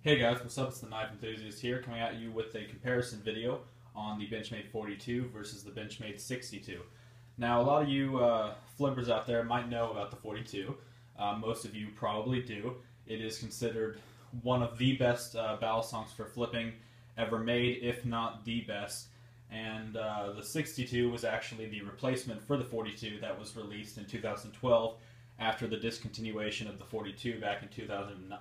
Hey guys, what's up? It's the Knife Enthusiast here, coming at you with a comparison video on the Benchmade 42 versus the Benchmade 62. Now, a lot of you flippers out there might know about the 42. Most of you probably do. It is considered one of the best battle songs for flipping ever made, if not the best. And the 62 was actually the replacement for the 42 that was released in 2012 after the discontinuation of the 42 back in 2009.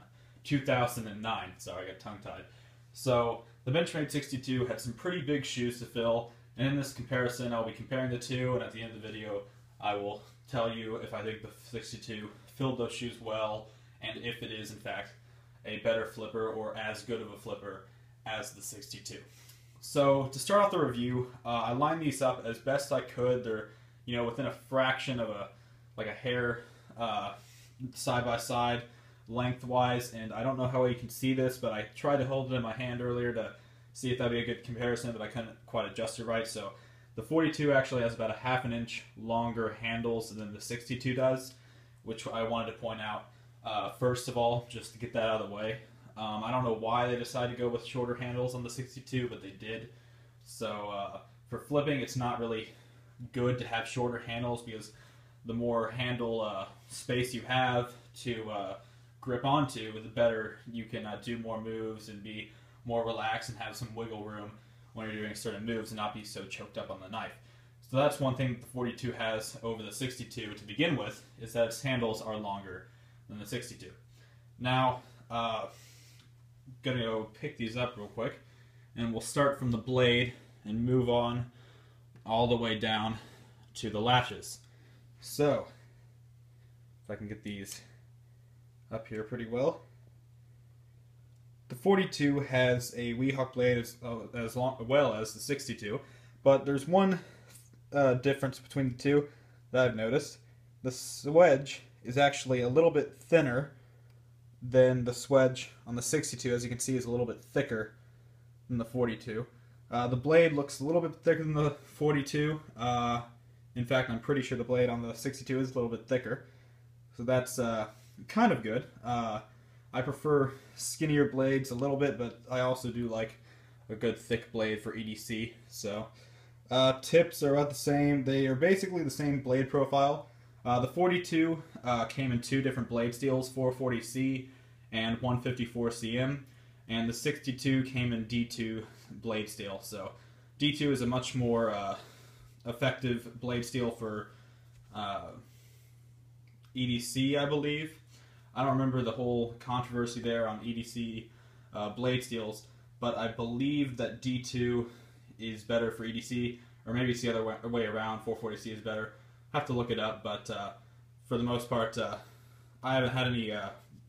Sorry, I got tongue-tied. So the Benchmade 62 had some pretty big shoes to fill, and in this comparison I'll be comparing the two, and at the end of the video I will tell you if I think the 62 filled those shoes well, and if it is in fact a better flipper or as good of a flipper as the 62. So to start off the review, I lined these up as best I could. They're, within a fraction of a hair side by side lengthwise, and I don't know how well you can see this, but I tried to hold it in my hand earlier to see if that'd be a good comparison, but I couldn't quite adjust it right. So the 42 actually has about a ½ an inch longer handles than the 62 does, which I wanted to point out first of all, just to get that out of the way. I don't know why they decided to go with shorter handles on the 62, but they did. So for flipping, it's not really good to have shorter handles, because the more handle space you have to grip onto, the better you can do more moves and be more relaxed and have some wiggle room when you're doing certain moves and not be so choked up on the knife. So that's one thing the 42 has over the 62 to begin with, is that its handles are longer than the 62. Now, gonna go pick these up real quick, and we'll start from the blade and move on all the way down to the latches. So, if I can get these up here pretty well. The 42 has a Weehawk blade as well as the 62, but there's one difference between the two that I've noticed. The swedge is actually a little bit thinner than the swedge on the 62. As you can see, is a little bit thicker than the 42. The blade looks a little bit thicker than the 42. In fact, I'm pretty sure the blade on the 62 is a little bit thicker. So that's kind of good. I prefer skinnier blades a little bit, but I also do like a good thick blade for EDC. So tips are about the same. They are basically the same blade profile. The 42 came in two different blade steels, 440C and 154CM, and the 62 came in D2 blade steel. So D2 is a much more effective blade steel for EDC, I believe. I don't remember the whole controversy there on EDC blade steels, but I believe that D2 is better for EDC, or maybe it's the other way around, 440C is better. I have to look it up, but for the most part, I haven't had any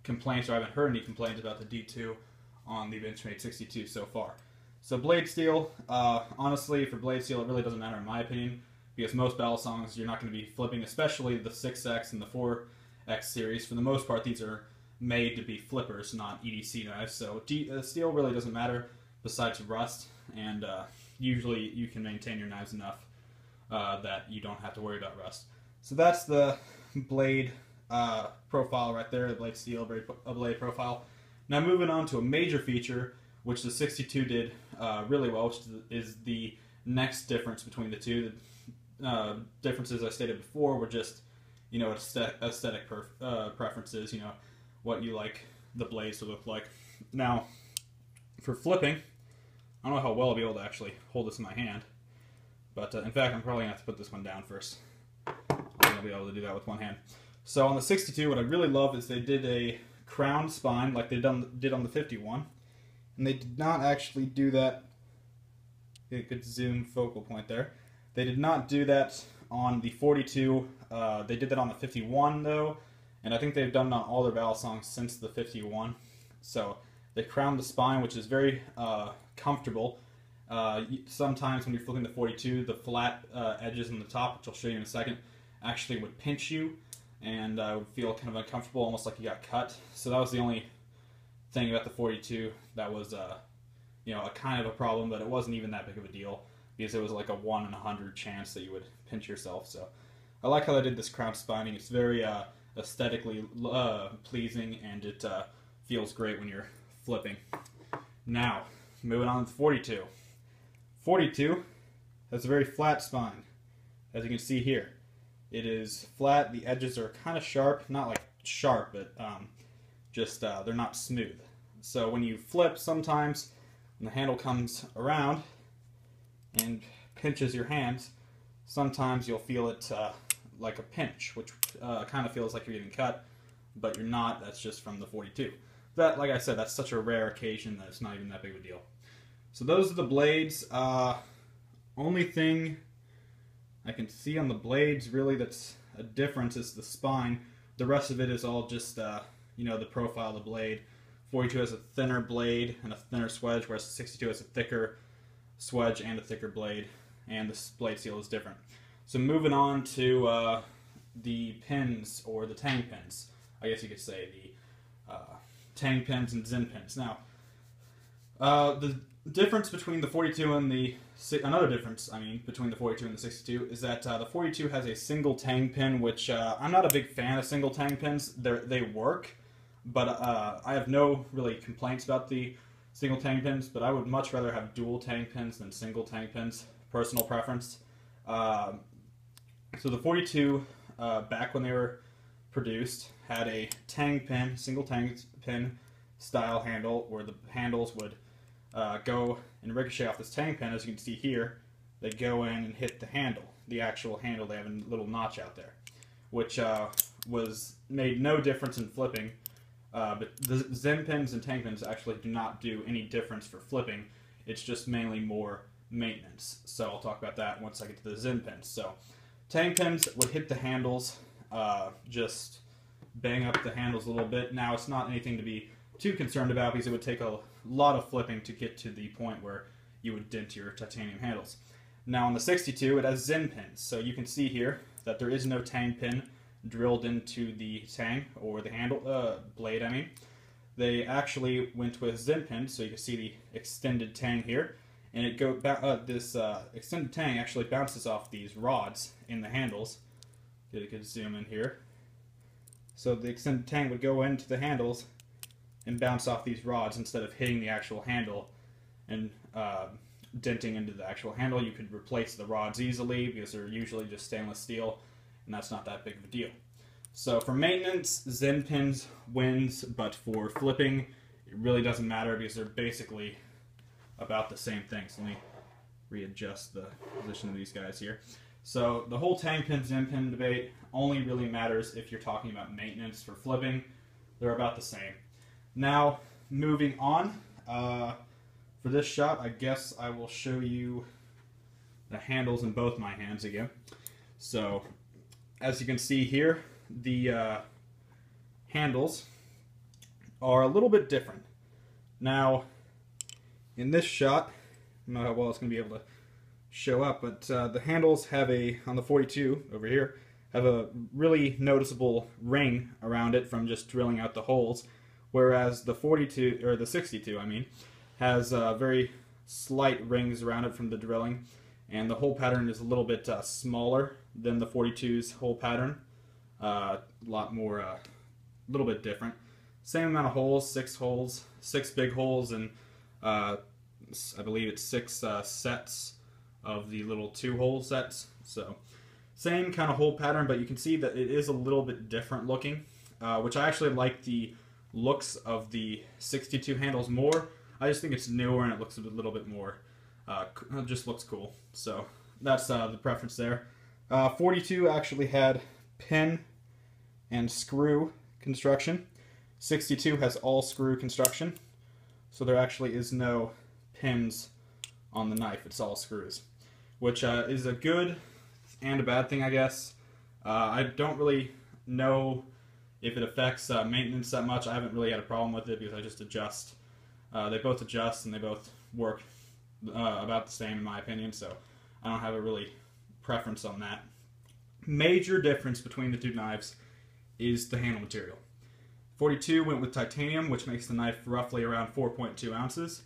complaints, or I haven't heard any complaints about the D2 on the Benchmade 62 so far. So blade steel, honestly, for blade steel, it really doesn't matter in my opinion, because most battle songs you're not going to be flipping, especially the 6X and the 4X series. For the most part, these are made to be flippers, not EDC knives. So steel really doesn't matter besides rust, and usually you can maintain your knives enough that you don't have to worry about rust. So that's the blade profile right there, the blade steel blade profile. Now moving on to a major feature, which the 62 did really well, which is the next difference between the two. The differences I stated before were just, aesthetic preferences, what you like the blades to look like. Now, for flipping, I don't know how well I'll be able to actually hold this in my hand, but in fact, I'm probably going to have to put this one down first. I'll be able to do that with one hand. So on the 62, what I really love is they did a crowned spine like they did on the 51, and they did not actually do that. Get a good zoom focal point there. They did not do that on the 42. They did that on the 51 though, and I think they've done it on all their battle songs since the 51. So they crowned the spine, which is very comfortable. Sometimes when you're flipping the 42, the flat edges on the top, which I'll show you in a second, actually would pinch you, and would feel kind of uncomfortable, almost like you got cut. So that was the only thing about the 42 that was a kind of a problem, but it wasn't even that big of a deal, because it was like a 1 in 100 chance that you would pinch yourself. So I like how they did this crown spining. It's very aesthetically pleasing, and it feels great when you're flipping. Now, moving on to 42. 42 has a very flat spine, as you can see here. It is flat, the edges are kind of sharp, not like sharp, but they're not smooth. So when you flip, sometimes when the handle comes around and pinches your hands, sometimes you'll feel it like a pinch, which kind of feels like you're getting cut, but you're not. That's just from the 42. That, like I said, that's such a rare occasion that it's not even that big of a deal. So those are the blades. Only thing I can see on the blades really that's a difference is the spine. The rest of it is all just you know, the profile of the blade. 42 has a thinner blade and a thinner swedge, whereas the 62 has a thicker swedge and a thicker blade, and the blade seal is different. So moving on to the pins, or the tang pins, I guess you could say, the tang pins and Zen pins. Now, the difference between the 42 and the between the 42 and the 62 is that the 42 has a single tang pin, which I'm not a big fan of single tang pins. They work, but I have no really complaints about the single tang pins, but I would much rather have dual tang pins than single tang pins. Personal preference. So the 42, back when they were produced, had a tang pin, single tang pin style handle, where the handles would go and ricochet off this tang pin. As you can see here, they go in and hit the handle, the actual handle. They have a little notch out there, which made no difference in flipping. But the Zen pins and tang pins actually do not do any difference for flipping. It's just mainly more maintenance. So I'll talk about that once I get to the Zen pins. So tang pins would hit the handles, just bang up the handles a little bit. Now, it's not anything to be too concerned about, because it would take a lot of flipping to get to the point where you would dent your titanium handles. Now on the 62, it has Zen pins. So you can see here that there is no tang pin drilled into the tang, or the handle, blade, I mean. They actually went with Zen pins, so you can see the extended tang here. And this extended tang actually bounces off these rods in the handles. Get a good zoom in here. So the extended tang would go into the handles and bounce off these rods instead of hitting the actual handle and denting into the actual handle. You could replace the rods easily because they're usually just stainless steel, and that's not that big of a deal. So for maintenance, Zen pins wins, but for flipping, it really doesn't matter because they're basically about the same thing. So let me readjust the position of these guys here. So the whole tang pin Zen pin debate only really matters if you're talking about maintenance. For flipping, they're about the same. Now, moving on, for this shot, I guess I will show you the handles in both my hands again. So, as you can see here, the handles are a little bit different. Now, in this shot, I don't know how well it's going to be able to show up, but the handles have on the 42 over here, have a really noticeable ring around it from just drilling out the holes, whereas the 42, or the 62, I mean, has very slight rings around it from the drilling, and the hole pattern is a little bit smaller than the 42's hole pattern. A lot more, a little bit different. Same amount of holes, 6 holes, 6 big holes, and I believe it's 6 sets of the little 2-hole sets. So same kind of hole pattern, but you can see that it is a little bit different looking, which I actually like the looks of the 62 handles more. I just think it's newer and it looks a little bit more, it just looks cool. So that's the preference there. 42 actually had pin and screw construction. 62 has all screw construction. So there actually is no pins on the knife, it's all screws. Which is a good and a bad thing, I guess. I don't really know if it affects maintenance that much. I haven't really had a problem with it because I just adjust. They both adjust and they both work about the same in my opinion, so I don't have a really preference on that. Major difference between the two knives is the handle material. 42 went with titanium, which makes the knife roughly around 4.2 ounces.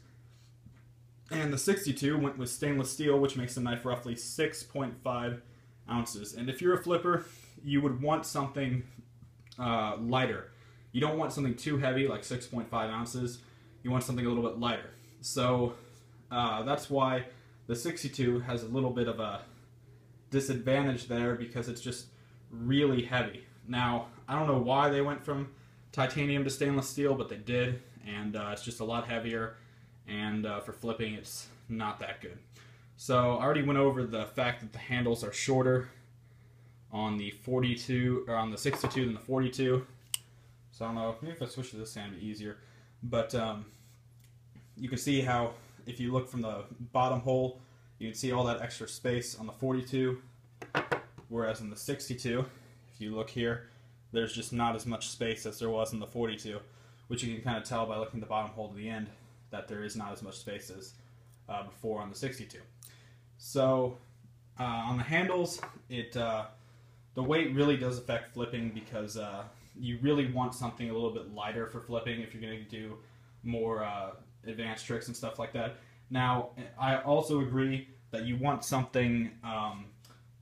And the 62 went with stainless steel, which makes the knife roughly 6.5 ounces. And if you're a flipper, you would want something lighter. You don't want something too heavy, like 6.5 ounces. you want something a little bit lighter. So that's why the 62 has a little bit of a disadvantage there, because it's just really heavy. Now, I don't know why they went from titanium to stainless steel, but they did, and it's just a lot heavier, and for flipping it's not that good. So I already went over the fact that the handles are shorter on the 42 or on the 62 than the 42. So I don't know, maybe if I switch to this hand it'd be easier. But you can see how if you look from the bottom hole, you can see all that extra space on the 42, whereas in the 62, if you look here, there's just not as much space as there was in the 42, which you can kind of tell by looking at the bottom hole to the end that there is not as much space as before on the 62. So on the handles, the weight really does affect flipping, because you really want something a little bit lighter for flipping if you're going to do more advanced tricks and stuff like that. Now, I also agree that you want something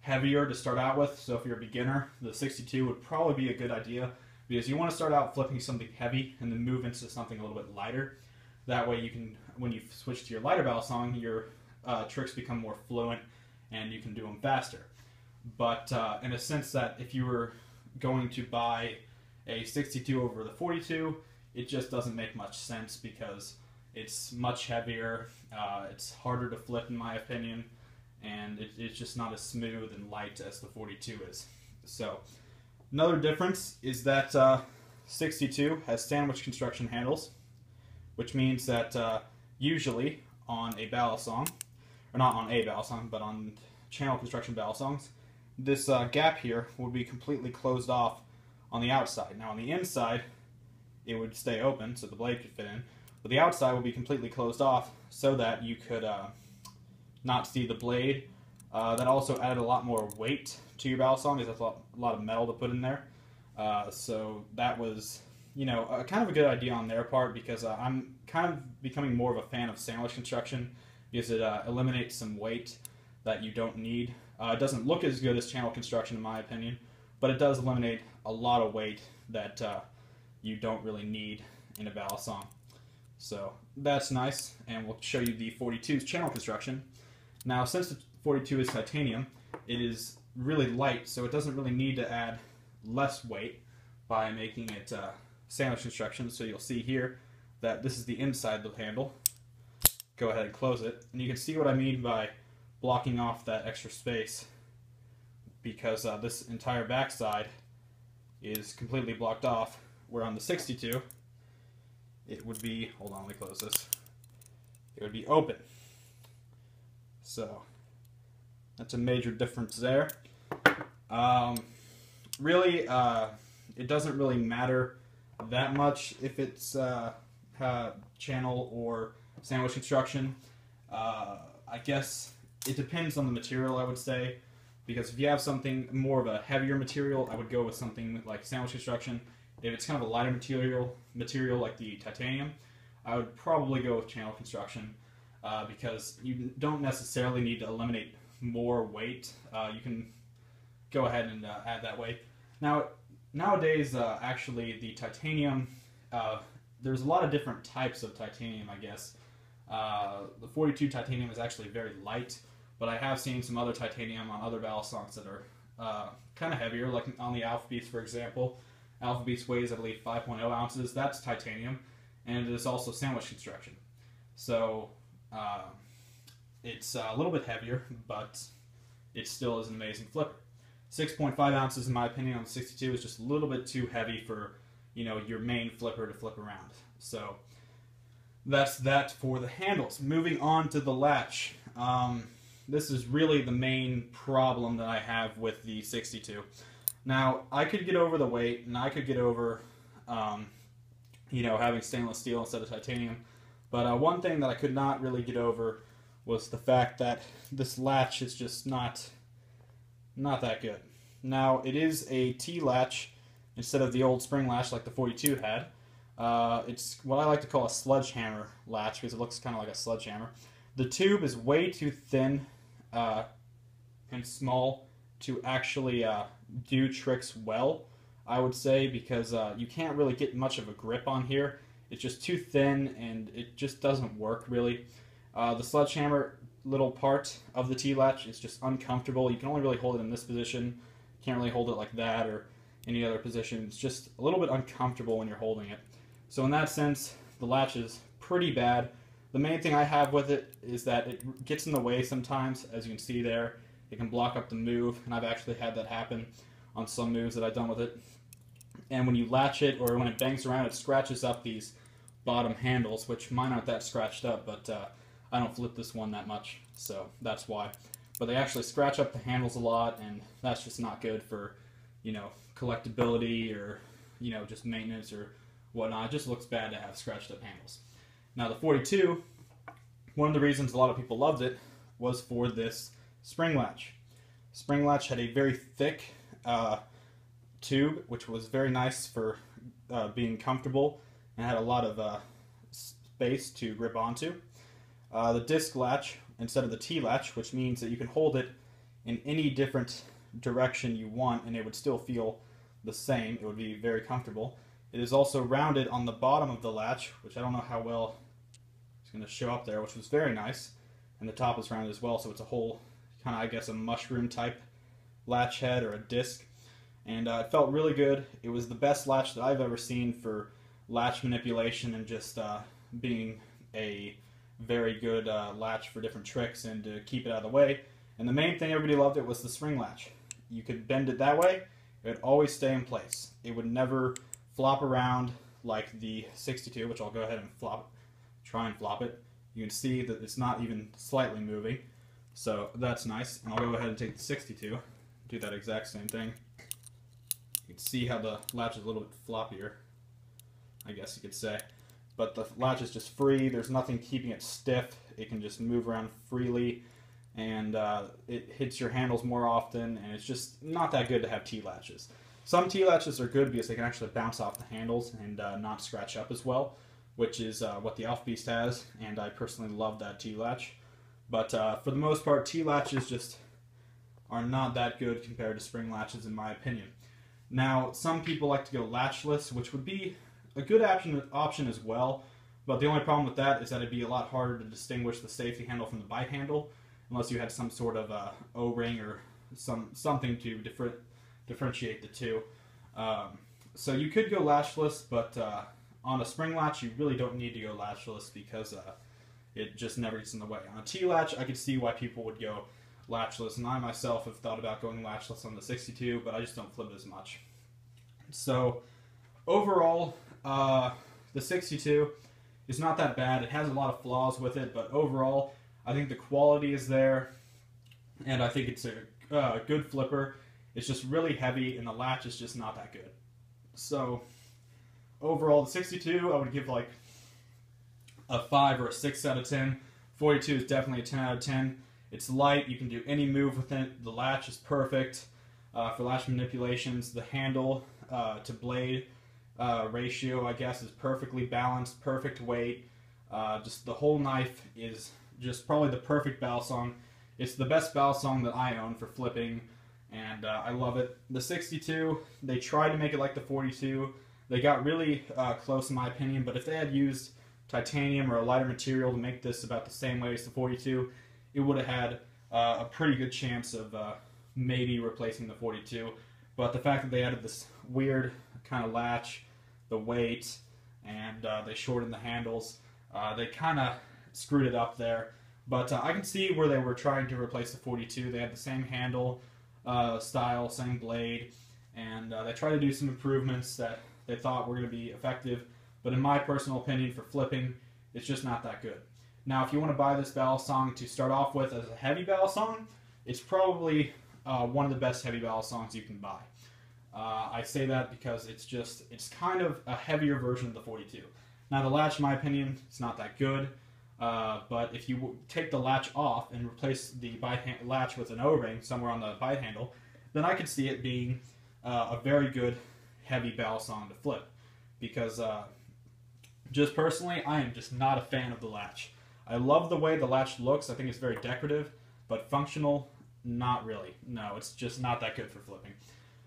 heavier to start out with. So if you're a beginner, the 62 would probably be a good idea, because you want to start out flipping something heavy and then move into something a little bit lighter. That way you can, when you switch to your lighter balisong, your tricks become more fluent and you can do them faster. But in a sense that if you were going to buy a 62 over the 42, it just doesn't make much sense, because it's much heavier, it's harder to flip in my opinion, and it's just not as smooth and light as the 42 is. So another difference is that 62 has sandwich construction handles, which means that usually on a balisong, or not on a balisong, but on channel construction balisongs, this gap here would be completely closed off on the outside. Now on the inside, it would stay open so the blade could fit in, but the outside would be completely closed off so that you could not see the blade. That also added a lot more weight to your balisong, because that's a lot of metal to put in there. So that was, you know, kind of a good idea on their part, because I'm kind of becoming more of a fan of sandwich construction, because it eliminates some weight that you don't need. It doesn't look as good as channel construction in my opinion, but it does eliminate a lot of weight that you don't really need in a balisong. So that's nice, and we'll show you the 42's channel construction. Now, since the 42 is titanium, it is really light, so it doesn't really need to add less weight by making it sandwich construction. So you'll see here that this is the inside of the handle. Go ahead and close it, and you can see what I mean by blocking off that extra space, because this entire backside is completely blocked off, where on the 62 it would be, hold on, let me close this, it would be open. So that's a major difference there. Really, it doesn't really matter that much if it's channel or sandwich construction. I guess it depends on the material, I would say, because if you have something more of a heavier material, I would go with something like sandwich construction. If it's kind of a lighter material like the titanium, I would probably go with channel construction, because you don't necessarily need to eliminate more weight. You can go ahead and add that weight. Now, nowadays, actually, the titanium, there's a lot of different types of titanium, I guess. The 42 titanium is actually very light, but I have seen some other titanium on other balisongs that are kind of heavier, like on the Alpha Beast, for example. Alpha Beast weighs, I believe, 5.0 ounces. That's titanium, and it is also sandwich construction. So it's a little bit heavier, but it still is an amazing flipper. 6.5 ounces, in my opinion, on the 62 is just a little bit too heavy for, you know, your main flipper to flip around. So that's that for the handles. Moving on to the latch. This is really the main problem that I have with the 62. Now, I could get over the weight, and I could get over, you know, having stainless steel instead of titanium. But one thing that I could not really get over was the fact that this latch is just not that good. Now, it is a T-Latch instead of the old spring latch like the 42 had. It's what I like to call a sledgehammer latch, because it looks kind of like a sledgehammer. The tube is way too thin and small to actually do tricks well, I would say, because you can't really get much of a grip on here It's just too thin, and it just doesn't work really. The sledgehammer little part of the T-Latch is just uncomfortable. You can only really hold it in this position. You can't really hold it like that or any other position. It's just a little bit uncomfortable when you're holding it. So in that sense, the latch is pretty bad. The main thing I have with it is that it gets in the way sometimes. As you can see there, it can block up the move, and I've actually had that happen on some moves that I've done with it. And when you latch it, or when it bangs around, it scratches up these bottom handles, which mine aren't that scratched up, but I don't flip this one that much, so that's why. But they actually scratch up the handles a lot, and that's just not good for, you know, collectability or, you know, just maintenance or whatnot. It just looks bad to have scratched up handles. Now the 42, one of the reasons a lot of people loved it was for this spring latch. Spring latch had a very thick tube, which was very nice for being comfortable and had a lot of space to grip onto. The disc latch instead of the T-latch, which means that you can hold it in any different direction you want and it would still feel the same. It would be very comfortable. It is also rounded on the bottom of the latch, which I don't know how well it's going to show up there, which was very nice. And the top is rounded as well, so it's a whole kind of, I guess, a mushroom type latch head or a disc. And it felt really good. It was the best latch that I've ever seen for latch manipulation and just being a very good latch for different tricks and to keep it out of the way. And the main thing everybody loved it was the spring latch. You could bend it that way, it would always stay in place. It would never flop around like the 62, which I'll go ahead and try and flop it. You can see that it's not even slightly moving, so that's nice. And I'll go ahead and take the 62, do that exact same thing. You can see how the latch is a little bit floppier, I guess you could say. But the latch is just free. There's nothing keeping it stiff. It can just move around freely, and it hits your handles more often, and it's just not that good to have T-latches. Some T-latches are good because they can actually bounce off the handles and not scratch up as well, which is what the Alpha Beast has, and I personally love that T-latch. But for the most part, T-latches just are not that good compared to spring latches in my opinion. Now, some people like to go latchless, which would be a good option as well, but the only problem with that is that it'd be a lot harder to distinguish the safety handle from the bite handle, unless you had some sort of O-ring or something to differentiate the two. So you could go latchless, but on a spring latch, you really don't need to go latchless because it just never gets in the way. On a T-latch, I could see why people would go latchless, and I myself have thought about going latchless on the 62, but I just don't flip as much. So overall, the 62 is not that bad. It has a lot of flaws with it, but overall, I think the quality is there, and I think it's a good flipper. It's just really heavy, and the latch is just not that good. So overall, the 62, I would give like a 5 or a 6 out of 10. 42 is definitely a 10 out of 10. It's light. You can do any move with it. The latch is perfect for latch manipulations. The handle to blade ratio, I guess, is perfectly balanced, perfect weight. Just the whole knife is just probably the perfect bow song. It's the best bow song that I own for flipping, and I love it. The 62, they tried to make it like the 42. They got really close in my opinion, but if they had used titanium or a lighter material to make this about the same way as the 42, it would have had a pretty good chance of maybe replacing the 42. But the fact that they added this weird kind of latch, the weight, and they shortened the handles, they kind of screwed it up there. But I can see where they were trying to replace the 42. They had the same handle style, same blade, and they tried to do some improvements that they thought were going to be effective. But in my personal opinion, for flipping, it's just not that good. Now, if you want to buy this ballad song to start off with as a heavy ballad song, it's probably one of the best heavy ballad songs you can buy. I say that because it's kind of a heavier version of the 42. Now, the latch, in my opinion, it's not that good. But if you take the latch off and replace the latch with an O-ring somewhere on the bite handle, then I could see it being a very good heavy ballad song to flip. Because just personally, I am just not a fan of the latch. I love the way the latch looks. I think it's very decorative, but functional, not really. No, it's just not that good for flipping.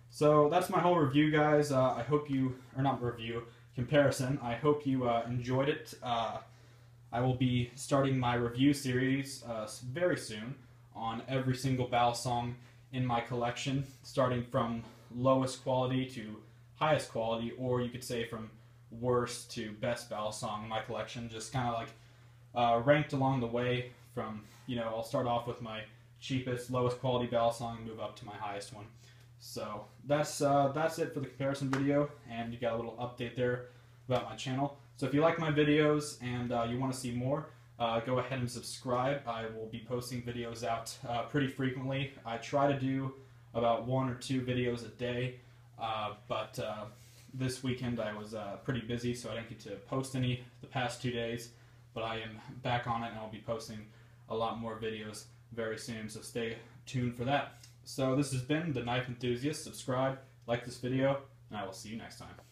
So that's my whole review, guys. I hope you, or not review, comparison. I hope you enjoyed it. I will be starting my review series very soon on every single balisong in my collection, starting from lowest quality to highest quality, or you could say from worst to best balisong in my collection, just kind of like ranked along the way from, I'll start off with my cheapest, lowest quality balisong and move up to my highest one. So that's it for the comparison video, and you got a little update there about my channel. So if you like my videos and you want to see more, go ahead and subscribe. I will be posting videos out pretty frequently. I try to do about 1 or 2 videos a day, but this weekend I was pretty busy, so I didn't get to post any the past 2 days, but I am back on it, and I'll be posting a lot more videos very soon, so stay tuned for that. So this has been The Knife Enthusiast. Subscribe, like this video, and I will see you next time.